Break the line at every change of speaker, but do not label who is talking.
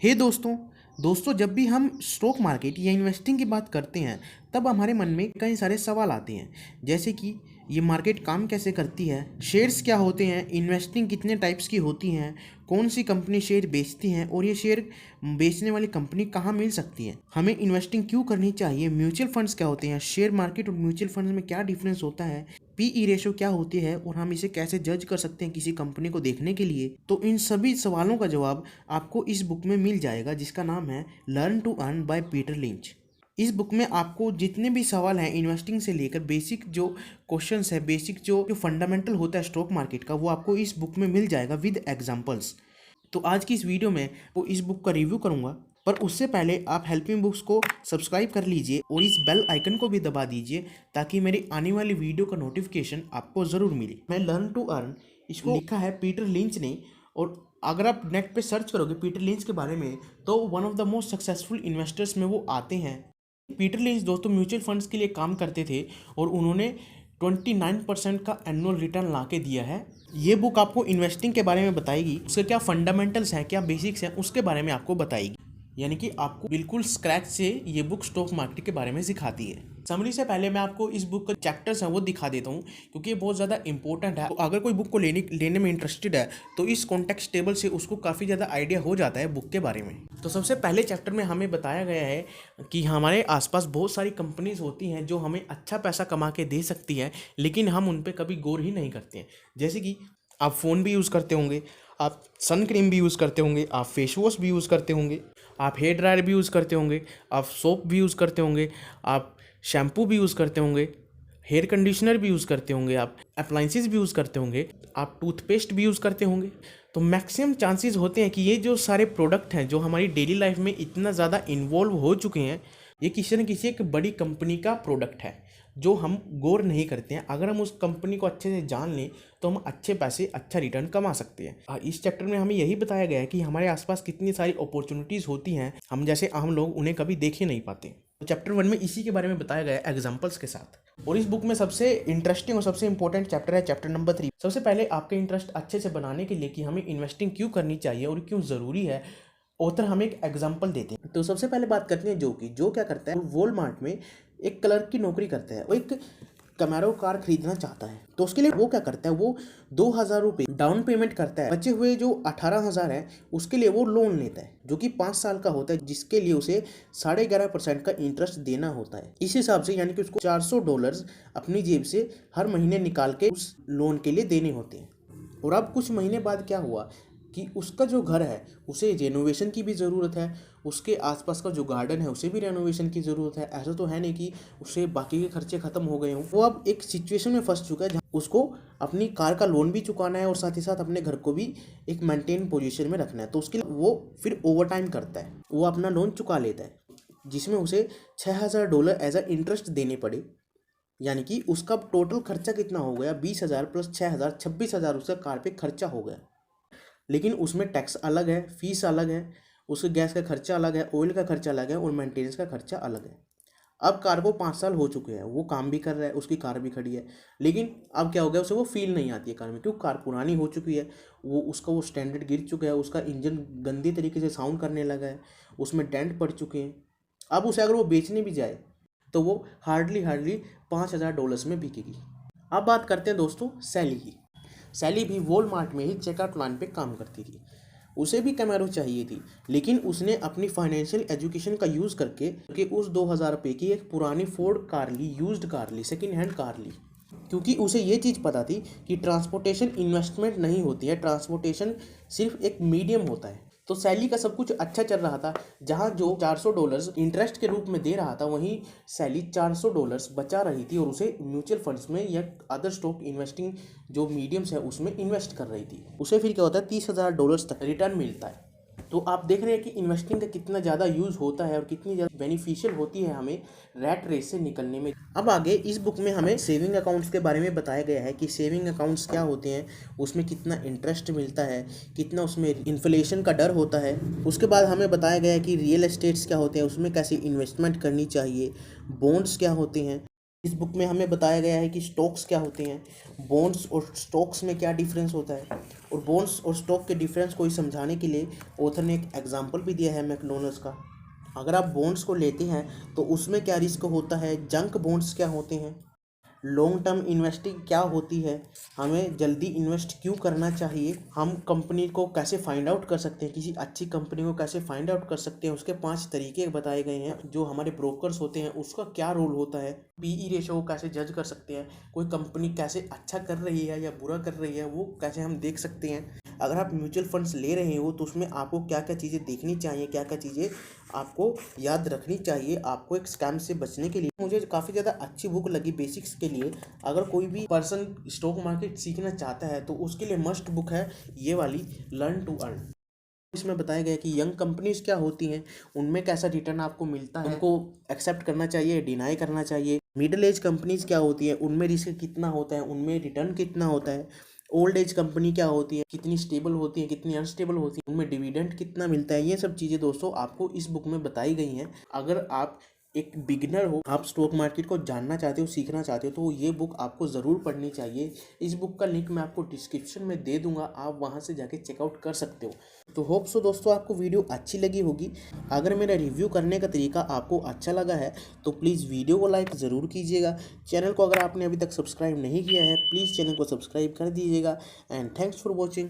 हे दोस्तों जब भी हम स्टॉक मार्केट या इन्वेस्टिंग की बात करते हैं तब हमारे मन में कई सारे सवाल आते हैं। जैसे कि ये मार्केट काम कैसे करती है, शेयर्स क्या होते हैं, इन्वेस्टिंग कितने टाइप्स की होती हैं, कौन सी कंपनी शेयर बेचती हैं और ये शेयर बेचने वाली कंपनी कहाँ मिल सकती है, हमें इन्वेस्टिंग क्यों करनी चाहिए, म्यूचुअल फंड्स क्या होते हैं, शेयर मार्केट और म्यूचुअल फंड्स में क्या डिफरेंस होता है, पीई रेशो क्या होती है और हम इसे कैसे जज कर सकते हैं किसी कंपनी को देखने के लिए। तो इन सभी सवालों का जवाब आपको इस बुक में मिल जाएगा जिसका नाम है learn to earn by Peter Lynch. इस बुक में आपको जितने भी सवाल हैं इन्वेस्टिंग से लेकर बेसिक जो क्वेश्चंस है, बेसिक जो फंडामेंटल होता है स्टॉक मार्केट का, वो आपको इस बुक में मिल जाएगा विद एग्जांपल्स। तो आज की इस वीडियो में वो इस बुक का रिव्यू करूंगा, पर उससे पहले आप हेल्पिंग बुक्स को सब्सक्राइब कर लीजिए और इस बेल आइकन को भी दबा दीजिए ताकि मेरी आने वाली वीडियो का नोटिफिकेशन आपको ज़रूर मिले। मैं लर्न टू अर्न इसको लिखा है पीटर लिंच ने, और अगर आप नेट पे सर्च करोगे पीटर लिंच के बारे में तो one of the most successful investors में वो आते हैं। पीटर लिंच दोस्तों म्यूचुअल फंड्स के लिए काम करते थे और उन्होंने 29% का एनुअल रिटर्न ला के दिया है। ये बुक आपको इन्वेस्टिंग के बारे में बताएगी, उसके क्या फंडामेंटल्स हैं, क्या बेसिक्स हैं, उसके बारे में आपको बताएगी। यानी कि आपको बिल्कुल स्क्रैच से ये बुक स्टॉक मार्केट के बारे में सिखाती है। समरी से पहले मैं आपको इस बुक का चैप्टर्स हैं वो दिखा देता हूँ क्योंकि ये बहुत ज़्यादा इंपॉर्टेंट है। तो अगर कोई बुक को लेने में इंटरेस्टेड है तो इस कॉन्टेक्स्ट टेबल से उसको काफ़ी ज़्यादा आइडिया हो जाता है बुक के बारे में। तो सबसे पहले चैप्टर में हमें बताया गया है कि हमारे आसपास बहुत सारी कंपनीज होती हैं जो हमें अच्छा पैसा कमा के दे सकती है, लेकिन हम उन पर कभी गौर ही नहीं करते हैं। जैसे कि आप फ़ोन भी यूज़ करते होंगे, आप सन क्रीम भी यूज़ करते होंगे, आप फेस वॉश भी यूज़ करते होंगे, आप हेयर ड्रायर भी यूज़ करते होंगे, आप सोप भी यूज़ करते होंगे, आप शैम्पू भी यूज़ करते होंगे, हेयर कंडीशनर भी यूज़ करते होंगे, आप अप्लाइंसेस भी यूज़ करते होंगे, आप टूथपेस्ट भी यूज़ करते होंगे। तो मैक्सिमम चांसेस होते हैं कि ये जो सारे प्रोडक्ट हैं जो हमारी डेली लाइफ में इतना ज़्यादा इन्वॉल्व हो चुके हैं, ये किसी न किसी एक बड़ी कंपनी का प्रोडक्ट है जो हम गौर नहीं करते हैं। अगर हम उस कंपनी को अच्छे से जान लें तो हम अच्छे पैसे, अच्छा रिटर्न कमा सकते हैं। इस चैप्टर में हमें यही बताया गया है कि हमारे आसपास कितनी सारी अपॉर्चुनिटीज़ होती हैं, हम जैसे आम लोग उन्हें कभी देख ही नहीं पाते। तो चैप्टर 1 में इसी के बारे में बताया गया है एग्जाम्पल्स के साथ। और इस बुक में सबसे इंटरेस्टिंग और सबसे इंपॉर्टेंट चैप्टर है चैप्टर नंबर 3। सबसे पहले आपके इंटरेस्ट अच्छे से बनाने के लिए कि हमें इन्वेस्टिंग क्यों करनी चाहिए और क्यों ज़रूरी है, ऑथर हमें एक एग्जाम्पल देते हैं। तो सबसे पहले बात करते हैं जो क्या करता है, वॉलमार्ट में एक क्लर्क की नौकरी करता है। वो एक कैमरो कार खरीदना चाहता है तो उसके लिए वो क्या करता है, वो 2,000 रुपये डाउन पेमेंट करता है। बचे हुए जो 18,000 है उसके लिए वो लोन लेता है जो कि 5 साल का होता है, जिसके लिए उसे 11.5% का इंटरेस्ट देना होता है। इस हिसाब से यानी कि उसको $400 अपनी जेब से हर महीने निकाल के उस लोन के लिए देने होते हैं। और अब कुछ महीने बाद क्या हुआ कि उसका जो घर है उसे रेनोवेशन की भी ज़रूरत है, उसके आसपास का जो गार्डन है उसे भी रेनोवेशन की ज़रूरत है। ऐसा तो है नहीं कि उससे बाकी के खर्चे ख़त्म हो गए हों। वो अब एक सिचुएशन में फंस चुका है जहाँ उसको अपनी कार का लोन भी चुकाना है और साथ ही साथ अपने घर को भी एक मेंटेन पोजीशन में रखना है। तो उसके लिए वो फिर ओवर टाइम करता है, वो अपना लोन चुका लेता है जिसमें उसे $6,000 एज अ इंटरेस्ट देने पड़े। यानी कि उसका टोटल खर्चा कितना हो गया, 20,000 प्लस 6,000, 26,000 उसका कार पे खर्चा हो गया। लेकिन उसमें टैक्स अलग है, फीस अलग है, उसके गैस का खर्चा अलग है, ऑयल का खर्चा अलग है और मेंटेनेंस का खर्चा अलग है। अब कार को 5 साल हो चुके हैं, वो काम भी कर रहा है, उसकी कार भी खड़ी है, लेकिन अब क्या हो गया, उसे वो फील नहीं आती है कार में, क्योंकि कार पुरानी हो चुकी है, वो स्टैंडर्ड गिर चुका है, उसका इंजन गंदे तरीके से साउंड करने लगा है, उसमें डेंट पड़ चुके हैं। अब उसे अगर वो बेचने भी जाए तो वो हार्डली $5,000 में बिकेगी। अब बात करते हैं दोस्तों सैली की। सैली भी वॉलमार्ट में ही चेकआउट लाइन पे काम करती थी। उसे भी कैमरो चाहिए थी, लेकिन उसने अपनी फाइनेंशियल एजुकेशन का यूज़ करके उस 2,000 रुपये की एक पुरानी फोर्ड कार ली, यूज्ड कार ली, सेकेंड हैंड कार ली, क्योंकि उसे ये चीज़ पता थी कि ट्रांसपोर्टेशन इन्वेस्टमेंट नहीं होती है, ट्रांसपोर्टेशन सिर्फ एक मीडियम होता है। तो सैली का सब कुछ अच्छा चल रहा था, जहाँ जो $400 इंटरेस्ट के रूप में दे रहा था वहीं सैली $400 बचा रही थी और उसे म्यूचुअल फंड्स में या अदर स्टॉक इन्वेस्टिंग जो मीडियम्स है उसमें इन्वेस्ट कर रही थी। उसे फिर क्या होता है, $30,000 तक रिटर्न मिलता है। तो आप देख रहे हैं कि इन्वेस्टिंग का कितना ज़्यादा यूज़ होता है और कितनी ज़्यादा बेनिफिशियल होती है हमें रैट रेस से निकलने में। अब आगे इस बुक में हमें सेविंग अकाउंट्स के बारे में बताया गया है कि सेविंग अकाउंट्स क्या होते हैं, उसमें कितना इंटरेस्ट मिलता है, कितना उसमें इन्फ्लेशन का डर होता है। उसके बाद हमें बताया गया है कि रियल एस्टेट्स क्या होते हैं, उसमें कैसे इन्वेस्टमेंट करनी चाहिए, बॉन्ड्स क्या होते हैं, इस बुक में हमें बताया गया है कि स्टॉक्स क्या होते हैं, बॉन्ड्स और स्टॉक्स में क्या डिफरेंस होता है, और बॉन्ड्स और स्टॉक के डिफरेंस को ही समझाने के लिए ऑथर ने एक एग्जांपल भी दिया है मैकडोनल्ड्स का। अगर आप बॉन्ड्स को लेते हैं तो उसमें क्या रिस्क होता है, जंक बॉन्ड्स क्या होते हैं, लॉन्ग टर्म इन्वेस्टिंग क्या होती है, हमें जल्दी इन्वेस्ट क्यों करना चाहिए, हम कंपनी को कैसे फाइंड आउट कर सकते हैं, किसी अच्छी कंपनी को कैसे फाइंड आउट कर सकते हैं, उसके 5 तरीके बताए गए हैं। जो हमारे ब्रोकर्स होते हैं उसका क्या रोल होता है, पीई रेशो को कैसे जज कर सकते हैं, कोई कंपनी कैसे अच्छा कर रही है या बुरा कर रही है वो कैसे हम देख सकते हैं। अगर आप म्यूचुअल फंड्स ले रहे हो तो उसमें आपको क्या क्या चीज़ें देखनी चाहिए, क्या क्या चीज़ें आपको याद रखनी चाहिए आपको एक स्कैम से बचने के लिए। मुझे काफ़ी ज़्यादा अच्छी बुक लगी बेसिक्स के लिए। अगर कोई भी पर्सन स्टॉक मार्केट सीखना चाहता है तो उसके लिए मस्ट बुक है ये वाली, लर्न टू अर्न। इसमें बताया गया है कि यंग कंपनीज क्या होती हैं, उनमें कैसा रिटर्न आपको मिलता है, उनको एक्सेप्ट करना चाहिए, डिनाई करना चाहिए। मिडिल एज कंपनीज क्या होती है, उनमें रिस्क कितना होता है, उनमें रिटर्न कितना होता है। ओल्ड एज कंपनी क्या होती है, कितनी स्टेबल होती है, कितनी अनस्टेबल होती है, उनमें डिविडेंड कितना मिलता है। ये सब चीज़ें दोस्तों आपको इस बुक में बताई गई हैं। अगर आप एक बिगिनर हो, आप स्टॉक मार्केट को जानना चाहते हो, सीखना चाहते हो, तो ये बुक आपको ज़रूर पढ़नी चाहिए। इस बुक का लिंक मैं आपको डिस्क्रिप्शन में दे दूंगा, आप वहां से जाके चेकआउट कर सकते हो। तो होप सो दोस्तों आपको वीडियो अच्छी लगी होगी। अगर मेरा रिव्यू करने का तरीका आपको अच्छा लगा है तो प्लीज़ वीडियो को लाइक ज़रूर कीजिएगा। चैनल को अगर आपने अभी तक सब्सक्राइब नहीं किया है प्लीज़ चैनल को सब्सक्राइब कर दीजिएगा। And thanks for watching.